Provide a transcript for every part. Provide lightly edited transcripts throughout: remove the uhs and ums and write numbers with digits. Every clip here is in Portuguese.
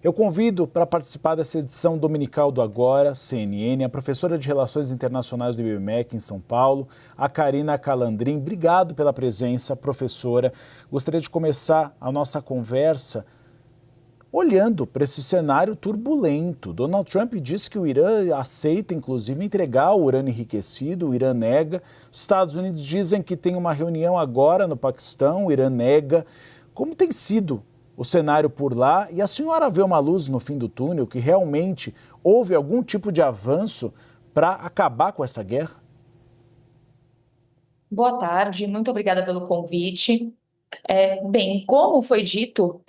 Eu convido para participar dessa edição dominical do Agora, CNN, a professora de Relações Internacionais do IBMEC em São Paulo, a Karina Calandrin. Obrigado pela presença, professora. Gostaria de começar a nossa conversa olhando para esse cenário turbulento. Donald Trump disse que o Irã aceita, inclusive, entregar o urânio enriquecido, o Irã nega. Os Estados Unidos dizem que tem uma reunião agora no Paquistão, o Irã nega. Como tem sido o cenário por lá? E a senhora vê uma luz no fim do túnel, que realmente houve algum tipo de avanço para acabar com essa guerra? Boa tarde, muito obrigada pelo convite. Bem, como foi dito,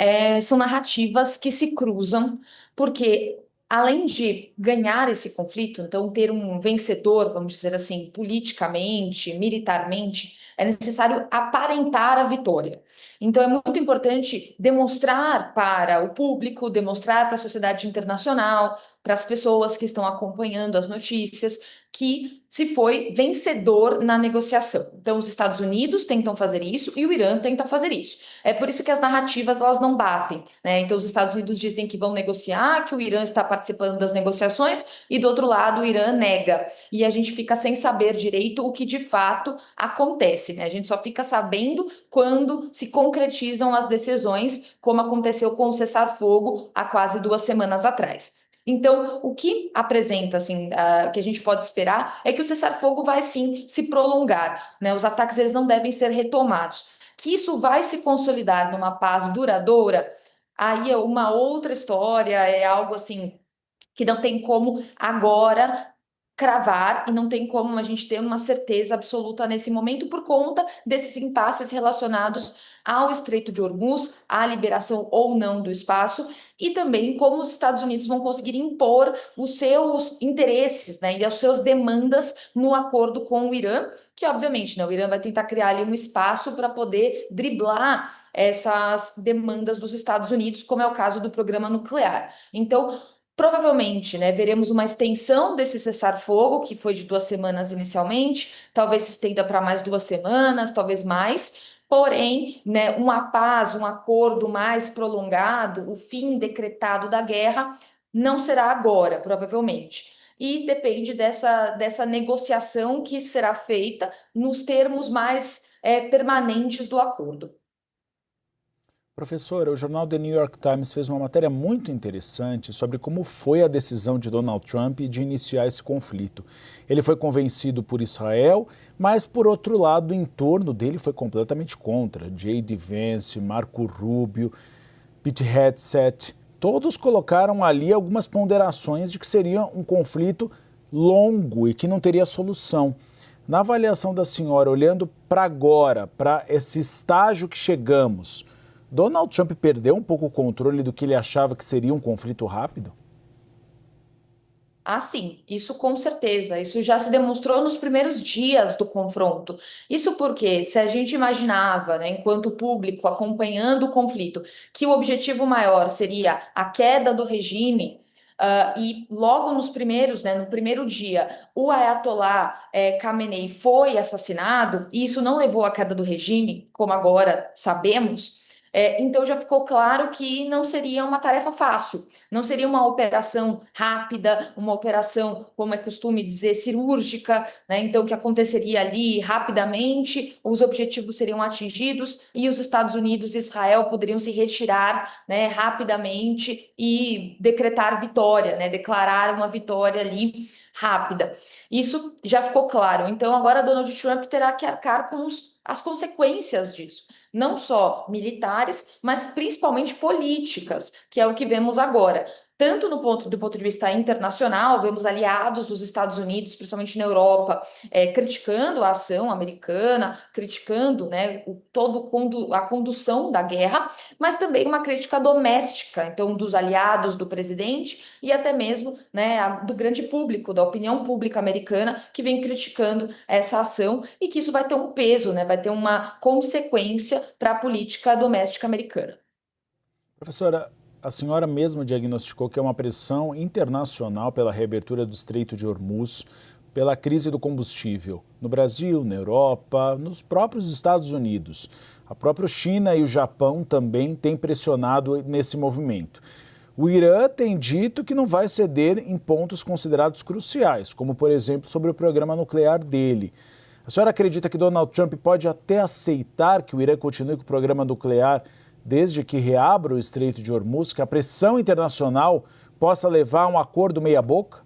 são narrativas que se cruzam, porque além de ganhar esse conflito, então ter um vencedor, vamos dizer assim, politicamente, militarmente, é necessário aparentar a vitória. Então é muito importante demonstrar para o público, demonstrar para a sociedade internacional, para as pessoas que estão acompanhando as notícias, que se foi vencedor na negociação. Então, os Estados Unidos tentam fazer isso e o Irã tenta fazer isso. É por isso que as narrativas elas não batem, né? Então, os Estados Unidos dizem que vão negociar, que o Irã está participando das negociações e do outro lado o Irã nega. E a gente fica sem saber direito o que de fato acontece, né? A gente só fica sabendo quando se concretizam as decisões, como aconteceu com o cessar-fogo há quase 2 semanas atrás. Então, o que apresenta, assim, que a gente pode esperar é que o cessar-fogo vai, sim, se prolongar, né? Os ataques, eles não devem ser retomados. Que isso vai se consolidar numa paz duradoura, aí é uma outra história, é algo, assim, que não tem como agora cravar e não tem como a gente ter uma certeza absoluta nesse momento por conta desses impasses relacionados ao Estreito de Hormuz, à liberação ou não do espaço e também como os Estados Unidos vão conseguir impor os seus interesses, né, e as suas demandas no acordo com o Irã, que obviamente, né, o Irã vai tentar criar ali um espaço para poder driblar essas demandas dos Estados Unidos, como é o caso do programa nuclear. Então, provavelmente, né, veremos uma extensão desse cessar-fogo, que foi de 2 semanas inicialmente, talvez se estenda para mais 2 semanas, talvez mais. Porém, né, uma paz, um acordo mais prolongado, o fim decretado da guerra, não será agora, provavelmente. E depende dessa negociação que será feita nos termos mais permanentes do acordo. Professora, o jornal The New York Times fez uma matéria muito interessante sobre como foi a decisão de Donald Trump de iniciar esse conflito. Ele foi convencido por Israel, mas, por outro lado, o entorno dele foi completamente contra. J.D. Vance, Marco Rubio, Pete Hegseth, todos colocaram ali algumas ponderações de que seria um conflito longo e que não teria solução. Na avaliação da senhora, olhando para agora, para esse estágio que chegamos, Donald Trump perdeu um pouco o controle do que ele achava que seria um conflito rápido? Ah, sim, isso com certeza. Isso já se demonstrou nos primeiros dias do confronto. Isso porque, se a gente imaginava, né, enquanto público acompanhando o conflito, que o objetivo maior seria a queda do regime, e logo nos primeiros, né, no primeiro dia, o Ayatollah Khamenei foi assassinado, e isso não levou à queda do regime, como agora sabemos. Então já ficou claro que não seria uma tarefa fácil. Não seria uma operação rápida, uma operação, como é costume dizer, cirúrgica, né? Então, que aconteceria ali rapidamente, os objetivos seriam atingidos e os Estados Unidos e Israel poderiam se retirar, né, rapidamente e decretar vitória, né? Declarar uma vitória ali rápida. Isso já ficou claro. Então, agora Donald Trump terá que arcar com as consequências disso, não só militares, mas principalmente políticas, que é o que vemos agora. Tanto do ponto de vista internacional, vemos aliados dos Estados Unidos, principalmente na Europa, criticando a ação americana, criticando, né, a condução da guerra, mas também uma crítica doméstica, então, dos aliados do presidente e até mesmo, né, do grande público, da opinião pública americana, que vem criticando essa ação e que isso vai ter um peso, né, vai ter uma consequência para a política doméstica americana. Professora, a senhora mesma diagnosticou que é uma pressão internacional pela reabertura do Estreito de Hormuz, pela crise do combustível no Brasil, na Europa, nos próprios Estados Unidos. A própria China e o Japão também têm pressionado nesse movimento. O Irã tem dito que não vai ceder em pontos considerados cruciais, como, por exemplo, sobre o programa nuclear dele. A senhora acredita que Donald Trump pode até aceitar que o Irã continue com o programa nuclear desde que reabra o Estreito de Hormuz, que a pressão internacional possa levar a um acordo meia-boca?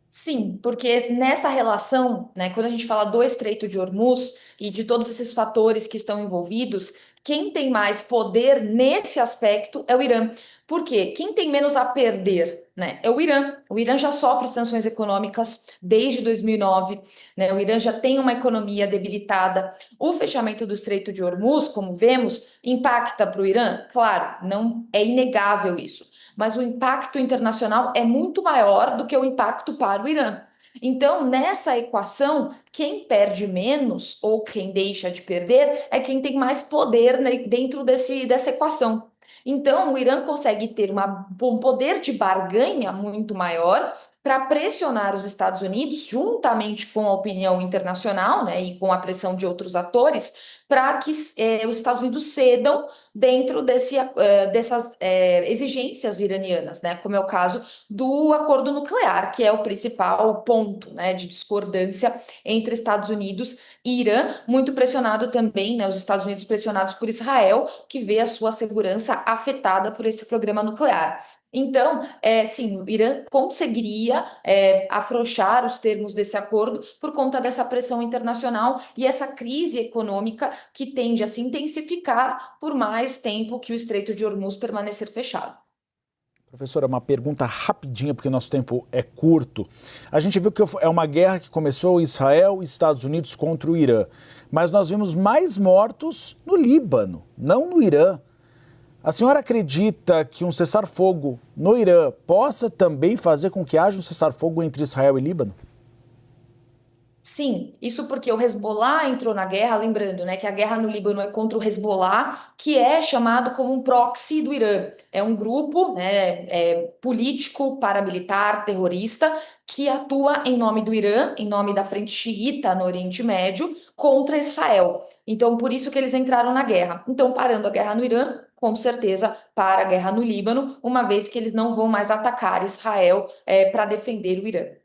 Sim, porque nessa relação, né, quando a gente fala do Estreito de Hormuz e de todos esses fatores que estão envolvidos, quem tem mais poder nesse aspecto é o Irã. Por quê? Quem tem menos a perder, né, é o Irã. O Irã já sofre sanções econômicas desde 2009, né? O Irã já tem uma economia debilitada. O fechamento do Estreito de Hormuz, como vemos, impacta para o Irã? Claro, não é inegável isso, mas o impacto internacional é muito maior do que o impacto para o Irã. Então, nessa equação, quem perde menos ou quem deixa de perder é quem tem mais poder, né, dentro dessa equação. Então, o Irã consegue ter um poder de barganha muito maior para pressionar os Estados Unidos, juntamente com a opinião internacional, né, e com a pressão de outros atores, para que os Estados Unidos cedam dentro dessas exigências iranianas, né, como é o caso do acordo nuclear, que é o principal ponto, né, de discordância entre Estados Unidos e Irã, muito pressionado também, né, os Estados Unidos pressionados por Israel, que vê a sua segurança afetada por esse programa nuclear. Então, sim, o Irã conseguiria afrouxar os termos desse acordo por conta dessa pressão internacional e essa crise econômica que tende a se intensificar por mais tempo que o Estreito de Hormuz permanecer fechado. Professora, uma pergunta rapidinha, porque nosso tempo é curto. A gente viu que é uma guerra que começou Israel e Estados Unidos contra o Irã, mas nós vimos mais mortos no Líbano, não no Irã. A senhora acredita que um cessar-fogo no Irã possa também fazer com que haja um cessar-fogo entre Israel e Líbano? Sim, isso porque o Hezbollah entrou na guerra, lembrando, né, que a guerra no Líbano é contra o Hezbollah, que é chamado como um proxy do Irã. É um grupo, né, político, paramilitar, terrorista, que atua em nome do Irã, em nome da Frente Xiita no Oriente Médio, contra Israel. Então, por isso que eles entraram na guerra. Então, parando a guerra no Irã, com certeza para a guerra no Líbano, uma vez que eles não vão mais atacar Israel para defender o Irã.